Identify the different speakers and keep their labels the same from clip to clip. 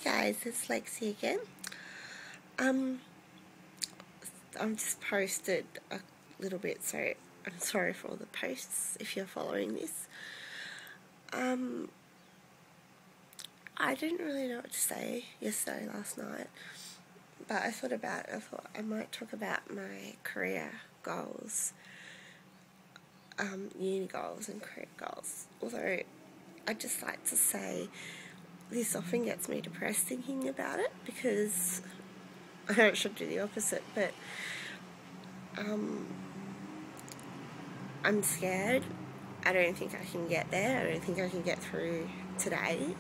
Speaker 1: guys, it's Lexi again. I've just posted a little bit, so I'm sorry for all the posts if you're following this. I didn't really know what to say last night, but I thought I might talk about my career goals, uni goals and career goals. Although I just like to say this often gets me depressed thinking about it, because I know it should do the opposite, but I'm scared. I don't think I can get there. I don't think I can get through today.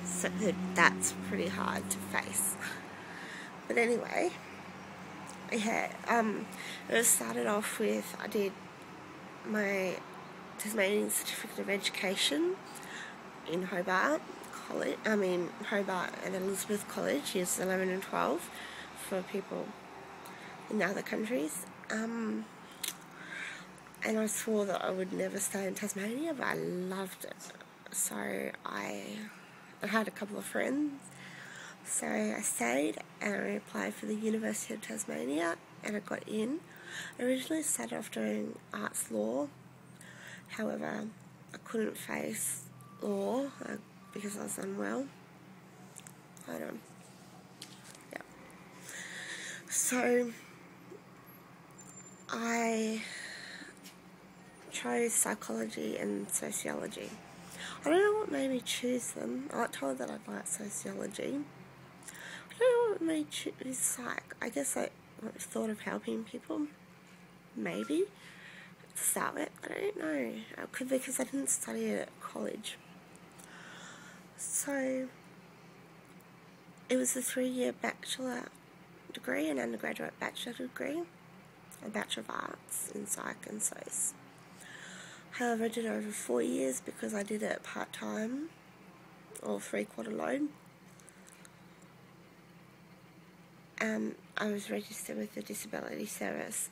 Speaker 1: So that's pretty hard to face. But anyway, it started off with, I did my Tasmanian Certificate of Education in Hobart and Elizabeth College, years 11 and 12, for people in other countries. And I swore that I would never stay in Tasmania, but I loved it. So I had a couple of friends, so I stayed and I applied for the University of Tasmania and I got in. I originally started off doing arts law, however I couldn't face law because I was unwell. So I chose psychology and sociology. I don't know what made me choose them. I got told that I'd like sociology. I don't know what made me choose psych. I guess I thought of helping people, maybe, to start with. I don't know. Because I didn't study it at college. So it was a 3-year bachelor degree, an undergraduate bachelor degree, a Bachelor of Arts in Psych and Soc. However, I did it over 4 years because I did it part-time, or 3/4 load. I was registered with the Disability Service.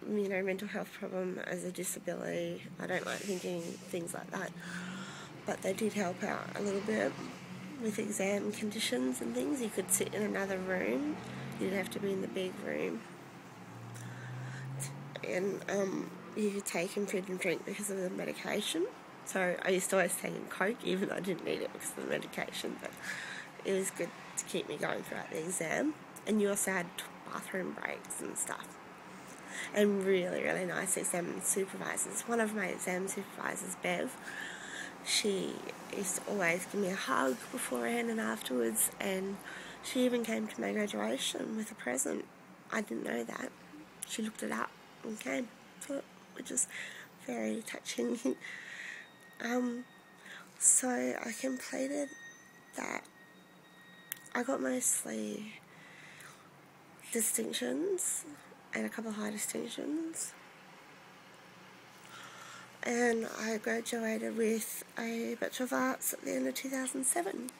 Speaker 1: Mental health problem as a disability. I don't like thinking things like that, but they did help out a little bit with exam conditions and things. You could sit in another room. You didn't have to be in the big room. And you could take and food and drink because of the medication. So I used to always take in Coke, even though I didn't need it because of the medication, but it was good to keep me going throughout the exam. And you also had bathroom breaks and stuff. And really, really nice exam supervisors. One of my exam supervisors, Bev, she used to always give me a hug beforehand and afterwards, and she even came to my graduation with a present. I didn't know that. She looked it up and came, which is very touching. So I completed that. I got mostly distinctions and a couple of high distinctions. And I graduated with a Bachelor of Arts at the end of 2007.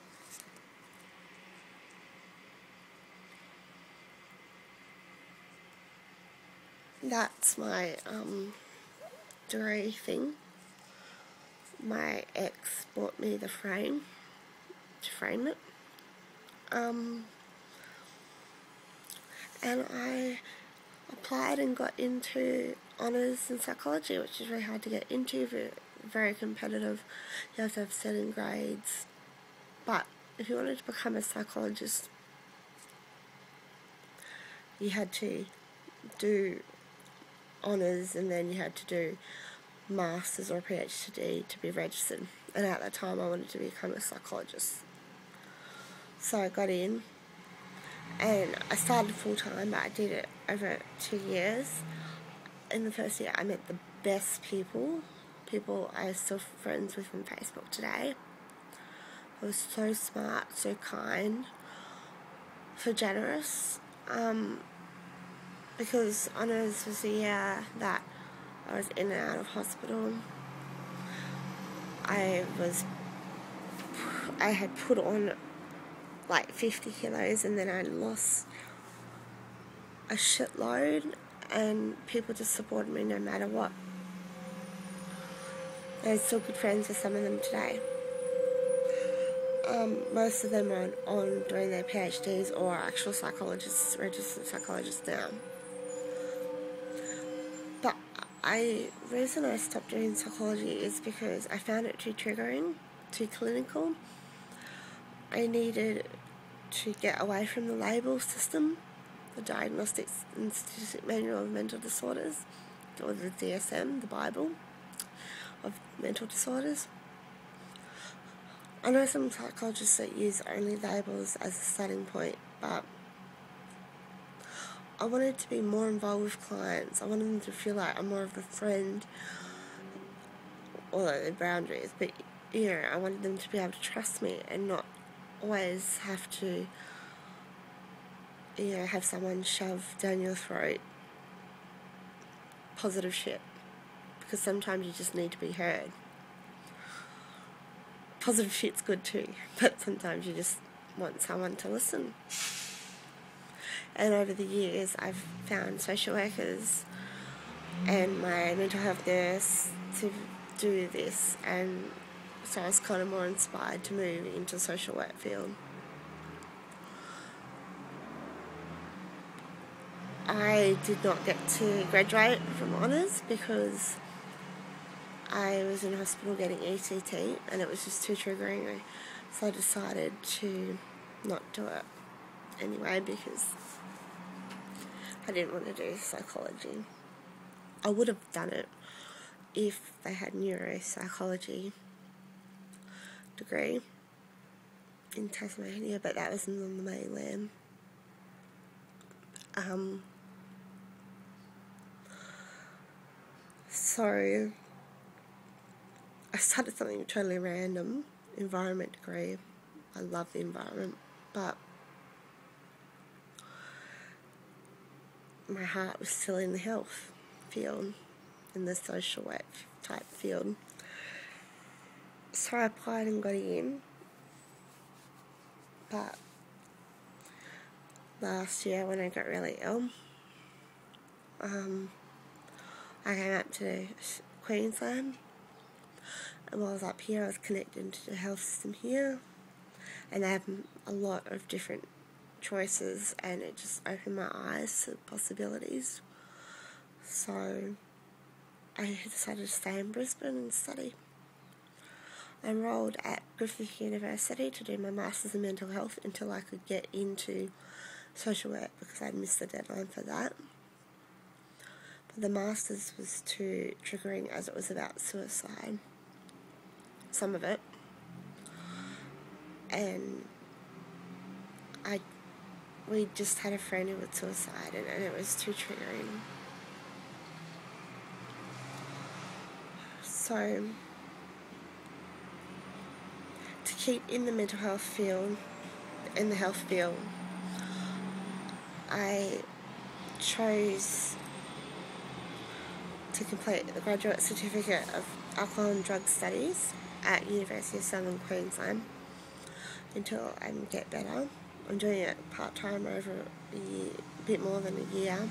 Speaker 1: That's my degree thing. My ex bought me the frame to frame it. And I applied and got into honours in psychology, which is very hard to get into, very competitive. You have to have certain grades. But if you wanted to become a psychologist, you had to do honours and then you had to do masters or a PhD to be registered. And at that time I wanted to become a psychologist. So I got in and I started full-time, but I did it over 2 years. In the first year I met the best people I'm still friends with on Facebook today. They were so smart, so kind, so generous. Because honours was the year that I was in and out of hospital. I had put on like 50 kilos and then I lost a shitload, and people just supported me no matter what. I'm still good friends with some of them today. Most of them are on doing their PhDs or are actual psychologists, registered psychologists now. But the reason I stopped doing psychology is because I found it too triggering, too clinical. I needed to get away from the label system, the Diagnostics and Statistic Manual of Mental Disorders, or the DSM, the Bible of mental disorders. I know some psychologists that use only labels as a starting point, but I wanted to be more involved with clients. I wanted them to feel like I'm more of a friend, although there are boundaries, but I wanted them to be able to trust me and not always have to have someone shove down your throat positive shit, because sometimes you just need to be heard. Positive shit's good too, but sometimes you just want someone to listen. And over the years, I've found social workers and my mental health nurse to do this, and so I was kind of more inspired to move into the social work field. I did not get to graduate from honours because I was in hospital getting ECT and it was just too triggering, so I decided to not do it anyway because I didn't want to do psychology. I would have done it if they had neuropsychology degree in Tasmania, but that wasn't on the mainland. So I started something totally random, environment degree. I love the environment, but my heart was still in the health field, in the social work type field. So I applied and got in, but last year when I got really ill, I came up to Queensland, and while I was up here I was connected to the health system here, and they have a lot of different choices, and it just opened my eyes to possibilities. So I decided to stay in Brisbane and study. I enrolled at Griffith University to do my Masters in Mental Health until I could get into social work because I'd missed the deadline for that. But the Masters was too triggering as it was about suicide, some of it, and we just had a friend who had suicide and it was too triggering. So to keep in the mental health field, in the health field, I chose to complete the graduate certificate of alcohol and drug studies at University of Southern Queensland until I can get better. I'm doing it part-time over a bit more than a year.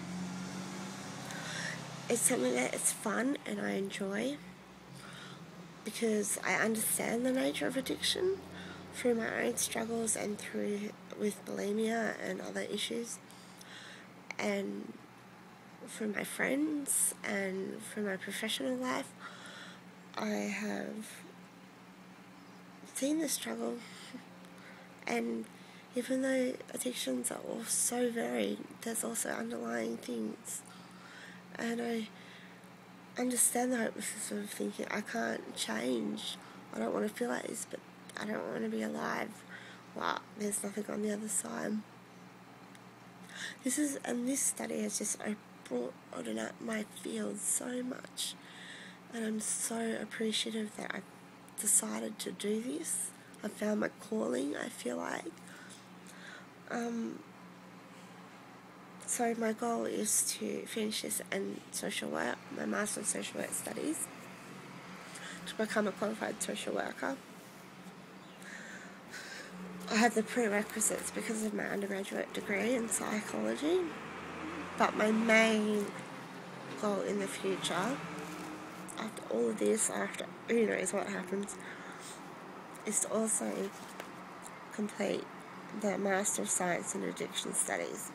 Speaker 1: It's something that it's fun and I enjoy because I understand the nature of addiction through my own struggles and with bulimia and other issues, and from my friends and from my professional life. I have seen the struggle, and even though addictions are all so varied, there's also underlying things, and I understand the hopelessness of thinking I can't change, I don't want to feel like this, but I don't want to be alive. Well, there's nothing on the other side. This study has just broadened up my field so much, and I'm so appreciative that I decided to do this. I found my calling, I feel like. So my goal is to finish this in social work, my Master of Social Work Studies, to become a qualified social worker. I have the prerequisites because of my undergraduate degree in psychology, but my main goal in the future after all of this, after who knows what happens, is to also complete the Master of Science in Addiction Studies.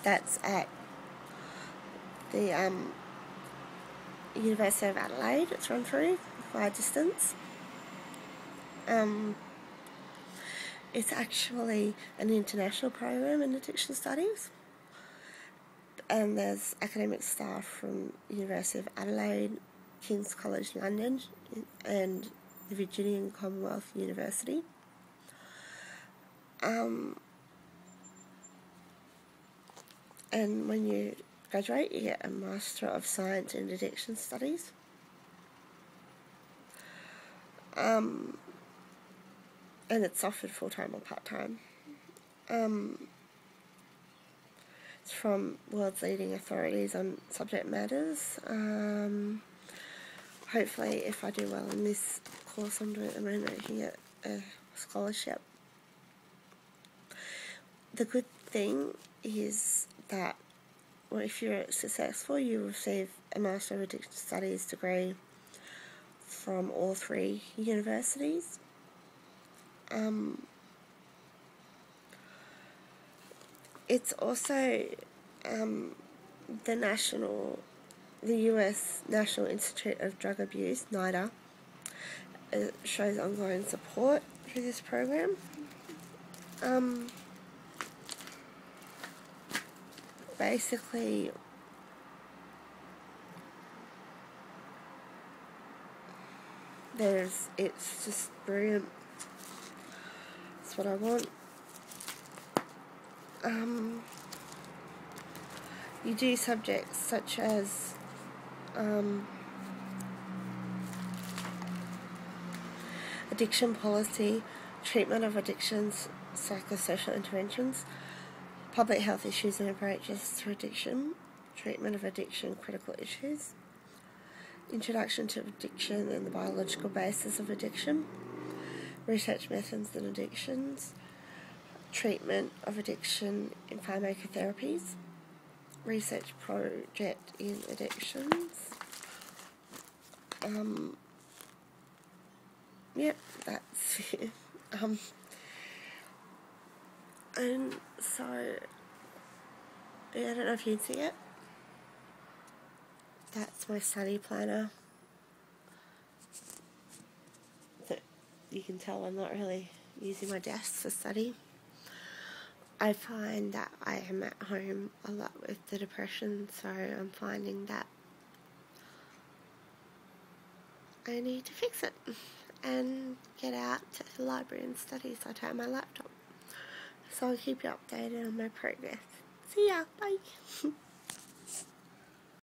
Speaker 1: That's at the University of Adelaide. It's run through via distance. It's actually an international program in addiction studies, and there's academic staff from University of Adelaide, King's College London, and the Virginia and Commonwealth University. And when you graduate, you get a Master of Science in Addiction Studies. And it's offered full-time or part-time. It's from world's leading authorities on subject matters. Hopefully, if I do well in this course I'm doing at the moment, I can get a scholarship. The good thing is that, well, if you're successful, you receive a Master of Addiction Studies degree from all three universities. It's also the US National Institute of Drug Abuse, NIDA, shows ongoing support for this program. Basically, it's just brilliant. It's what I want. You do subjects such as addiction policy, treatment of addictions, psychosocial interventions, public health issues and approaches to addiction, treatment of addiction, critical issues, introduction to addiction and the biological basis of addiction, research methods and addictions, treatment of addiction in pharmacotherapies, research project in addictions. Yep, that's it. And so, yeah, I don't know if you can see it. That's my study planner. That you can tell I'm not really using my desk for study. I find that I am at home a lot with the depression, so I'm finding that I need to fix it and get out to the library and study, so I take my laptop. So I'll keep you updated on my progress. See ya, bye.